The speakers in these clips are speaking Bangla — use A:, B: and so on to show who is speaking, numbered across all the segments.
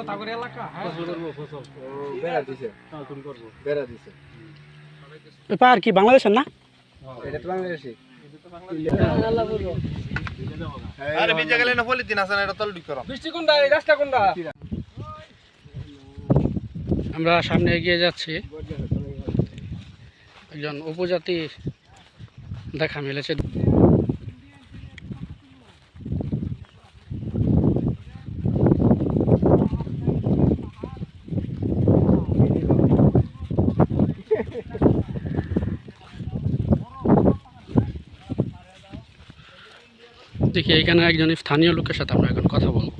A: তাগর এলাকা হ্যাঁ ফসল করব ফসল ও
B: বেড়া দিছে
A: তুমি করব
B: বেড়া দিছে
C: ব্যাপার কি বাংলাদেশের না
B: এটা তো বাংলাদেশি
A: আল্লাহ বলবো
D: আরে বিজে গেলে না পলিথিন আছে না এটা তল ঢুক করো
A: বৃষ্টি কোনটা এই রাস্তা কোনটা
C: আমরা সামনে এগিয়ে যাচ্ছি একজন উপজাতি দেখা মিলেছে দেখি এখানে একজন স্থানীয় লোকের সাথে আমরা এখন কথা বলবো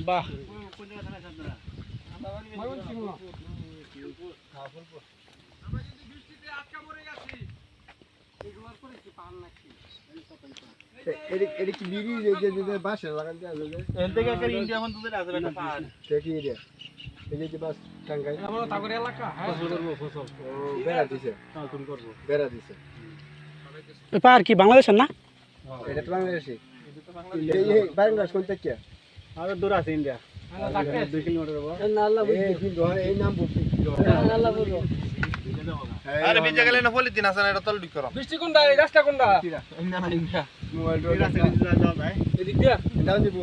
C: বাহ
B: এটা কি বিড়ি যে বাসে লাগান দেওয়া যাবে
D: এখান থেকে একটা ইন্ডিয়া মান তোদের আসবে একটা পাহাড়
B: দেখি এটা এই যে বাস টাঙ্গাই
A: আমরা তাগর এলাকা হ্যাঁ ফসল করব ফসল
B: ও বেড়া দিছে
A: তুমি করব
B: বেড়া দিছে
C: ব্যাপার কি বাংলাদেশের না
B: এটা তো বাংলাদেশি এই বাংলাদেশ কোন থেকে
A: আর দূর আছে ইন্ডিয়া আল্লাহ তাকে 2 কিলোমিটার হবে না আল্লাহ
B: এই কিন্তু এই নাম বলছি
A: আল্লাহ বলবো
D: আরে বিজে গেলে না পলিথিন আছে না এটা তল ঢুক করো
A: বৃষ্টি কোনটা এই রাস্তা কোনটা
D: ইন্ডিয়া না ইন্ডিয়া
B: মোবাইল
D: এই রাস্তা দিয়ে যাওয়া যায়
A: এদিক দিয়া
B: দাও দিব